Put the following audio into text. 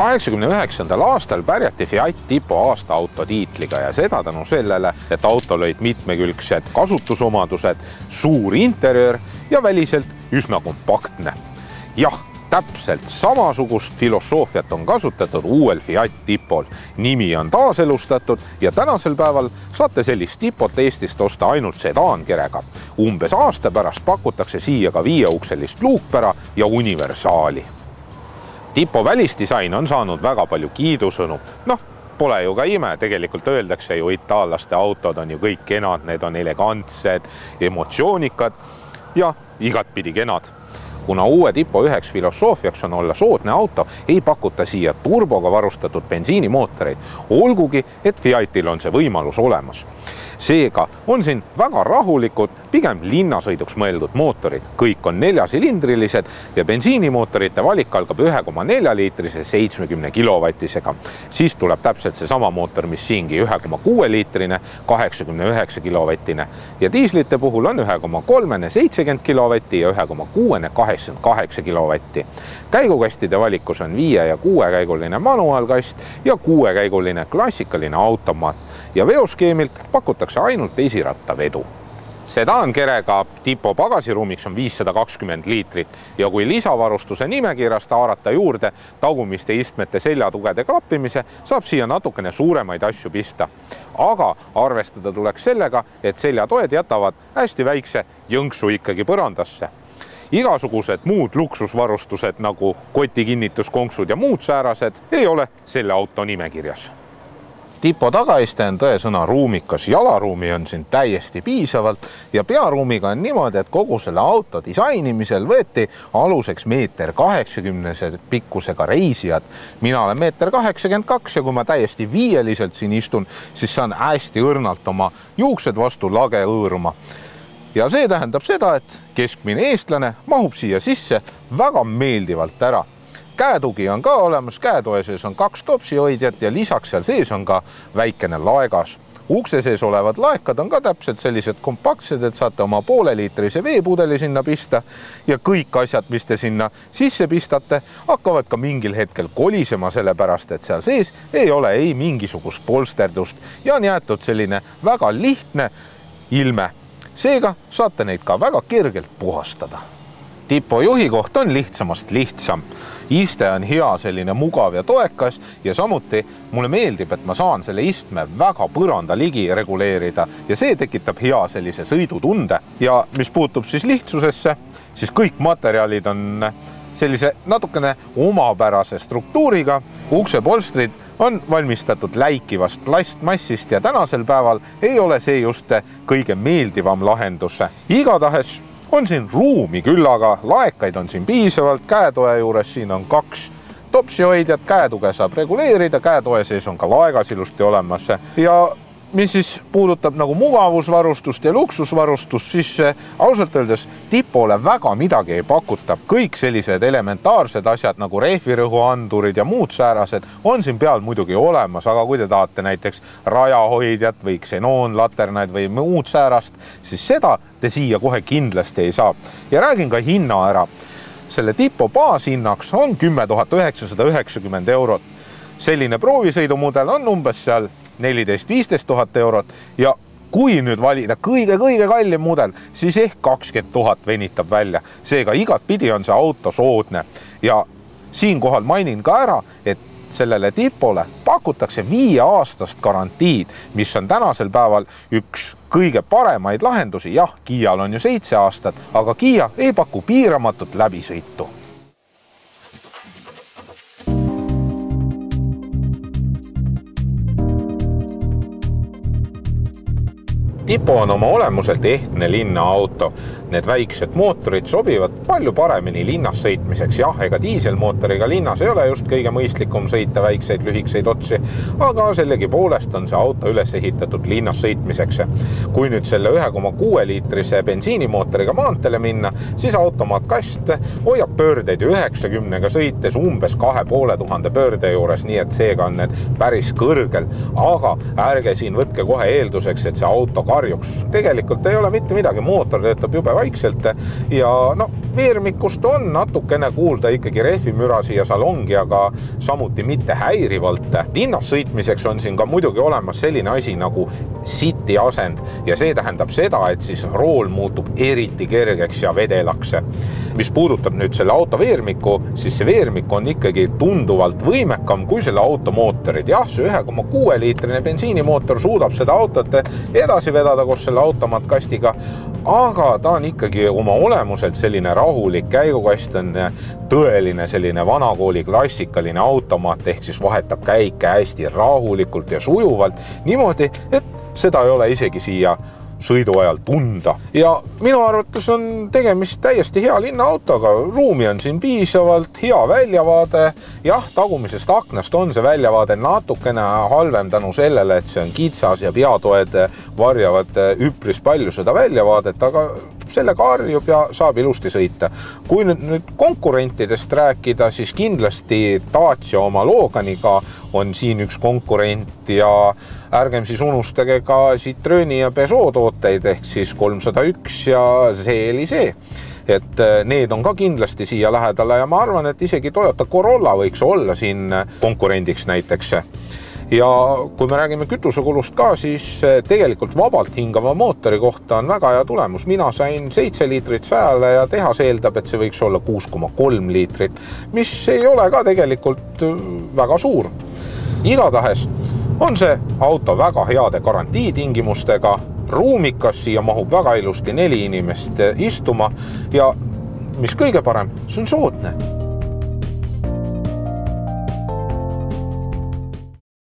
1989. aastal pärjati Fiat Tipo aastaauto tiitliga ja seda tänu sellele, et autol olid mitmekülgsed kasutusomadused, suur interjöör ja väliselt üsna kompaktne. Jah, täpselt samasugust filosoofiat on kasutatud uuel Fiat Tipol. Nimi on taaselustatud ja tänasel päeval saate sellist Tipot Eestist osta ainult sedaankerega. Umbes aasta pärast pakutakse siia ka 5-ukselist luukpära ja universaali. Tipo välisdisain on saanud väga palju kiidusõnu. Pole ju ka ime, tegelikult öeldakse ju itaallaste autod on ju kõik kenad, need on elegantsed, emotsioonikad ja igatpidi kenad. Kuna uue Tipo üheks filosoofiaks on olla soodne auto, ei pakuta siia turboga varustatud bensiinimootoreid, olgugi, et Fiatil on see võimalus olemas. Seega on siin väga rahulikud, pigem linnasõiduks mõeldud mootorid. Kõik on 4-silindrilised ja bensiinimootorite valik algab 1,4-liitrise 70 kilovatisega. Siis tuleb täpselt see sama mootor, mis siingi 1,6-liitrine 89 kilovatine ja diislite puhul on 1,3-ne 70 kilovatti ja 1,6-ne 88 kilovatti. Käigukastide valikus on 5- ja 6-käiguline manuaalkast ja 6-käiguline klassikaline automaat ja veoskeemilt pakutakse ainult esirattavedu. Sedaankerega Tipo pagasiruumiks on 520 liitrit ja kui lisavarustuse nimekirjast haarata juurde tagumiste istmete seljatugede klappimise, saab siia natukene suuremaid asju pista. Aga arvestada tuleks sellega, et seljatoed jätavad hästi väikse jõnksu ikkagi põrandasse. Igasugused muud luksusvarustused nagu kotikinnituskonksud ja muud säärased ei ole selle auto nimekirjas. Tipo tagaiste on tõesõna ruumikas, jalaruumi on siin täiesti piisavalt ja pearuumiga on niimoodi, et kogu selle auto disainimisel võeti aluseks 1,80 m pikkusega reisijad. Mina olen 1,82 m ja kui ma täiesti viieliselt siin istun, siis saan hästi õrnalt oma juuksed vastu lage õõruma. Ja see tähendab seda, et keskmine eestlane mahub siia sisse väga meeldivalt ära. Käetugi on ka olemas, käetoe sees on 2 topsihoidjat ja lisaks seal sees on ka väikene laegas. Ukse sees olevad laekad on ka täpselt sellised kompaktsed, et saate oma pooleliitrise veepudeli sinna pista ja kõik asjad, mis te sinna sisse pistate, hakkavad ka mingil hetkel kolisema, sellepärast et seal sees ei ole ei mingisugust polsterdust ja on jäetud selline väga lihtne ilme. Seega saate neid ka väga kergelt puhastada. Tipo juhikoht on lihtsamast lihtsam. Iste on hea, selline mugav ja toekas ja samuti mulle meeldib, et ma saan selle istme väga põranda ligi reguleerida ja see tekitab hea sellise sõidutunde. Ja mis puutub siis lihtsusesse, siis kõik materjalid on sellise natukene omapärase struktuuriga. Uksepolstrid on valmistatud läikivast plastmassist ja tänasel päeval ei ole see just kõige meeldivam lahendus. Igatahes on siin ruumi küll, aga laekaid on siin piisavalt. Käetoe juures siin on 2 topsihoidjat, käetuge saab reguleerida, käetoe sees on ka laegas ilusti olemas. Ja mis siis puudutab nagu mugavusvarustust ja luksusvarustust, siis ausalt öeldes Tipole väga midagi ei pakuta. Kõik sellised elementaarsed asjad nagu rehvirõhuandurid ja muud säärased on siin peal muidugi olemas, aga kui te tahate näiteks rajahoidjat või ksenoonlaternaid või muud säärast, siis seda te siia kohe kindlasti ei saa. Ja räägin ka hinna ära. Selle Tipo baashinnaks on 10 990 eurot. Selline proovisõidumudel on umbes seal 14-15 000 eurot ja kui nüüd valida kõige kallim mudel, siis ehk 20 000 venitab välja. Seega igat pidi on see auto soodne ja siinkohal mainin ka ära, et sellele Tipole pakutakse 5-aastast garantiid, mis on tänasel päeval üks kõige paremaid lahendusi. Jah, Kial on ju 7 aastat, aga Kia ei paku piiramatut läbisõitu. Tipo on oma olemuselt ehtne linnaauto. Need väiksed mootorid sobivad palju paremini linnas sõitmiseks. Jah, ega diiselmootoriga linnas ei ole just kõige mõistlikum sõita väikseid lühikseid otsi, aga sellegi poolest on see auto üles ehitatud linnas sõitmiseks. Kui nüüd selle 1,6-liitrise bensiinimootoriga maantele minna, siis automaatkast hoiab pöördeid 90-ga sõites umbes 2500 pöörde juures, nii et seega on need päris kõrgel. Aga ärge siin võtke kohe eelduseks, et see auto karjuks. Tegelikult ei ole mitte midagi, mootor töötab jube vaikselt ja veermikust on natukene kuulda ikkagi rehvimürasi ja salongi, aga samuti mitte häirivalt. Linnas sõitmiseks on siin ka muidugi olemas selline asi nagu City asend ja see tähendab seda, et siis rool muutub eriti kergeks ja vedelaks. Mis puudutab nüüd selle auto veermiku, siis see veermik on ikkagi tunduvalt võimekam kui selle auto mootorid. Jah, see 1,6 liitrine bensiinimootor suudab seda autot edasi vedada koos selle automaatkastiga, aga ta on ikkagi oma olemuselt selline rahulik käigukast, on tõeline selline vanakooli klassikaline automaat, ehk siis vahetab käike hästi rahulikult ja sujuvalt, niimoodi, et seda ei ole isegi siia sõidu ajal tunda. Ja minu arvates on tegemist täiesti hea linnaautoga, ruumi on siin piisavalt, hea väljavaade. Jah, tagumisest aknast on see väljavaade natukene halvem tänu sellele, et see on kitsas ja peatoed varjavad üpris palju seda väljavaadet, aga sellega harjub ja saab ilusti sõita. Kui nüüd konkurentidest rääkida, siis kindlasti Dacia oma Loganiga on siin üks konkurent ja ärgem siis unustage ka Citroeni ja Peugeot tooteid ehk siis 301 ja see. Et need on ka kindlasti siia lähedale ja ma arvan, et isegi Toyota Corolla võiks olla siin konkurendiks näiteks. Ja kui me räägime kütusekulust ka, siis tegelikult vabalt hingava mootori kohta on väga hea tulemus. Mina sain 7 liitrit 100 ja tehas eeldab, et see võiks olla 6,3 liitrit, mis ei ole ka tegelikult väga suur. Igatahes on see auto väga heade garantiitingimustega, ruumikas, siia mahub väga ilusti 4 inimest istuma ja mis kõige parem, see on soodne.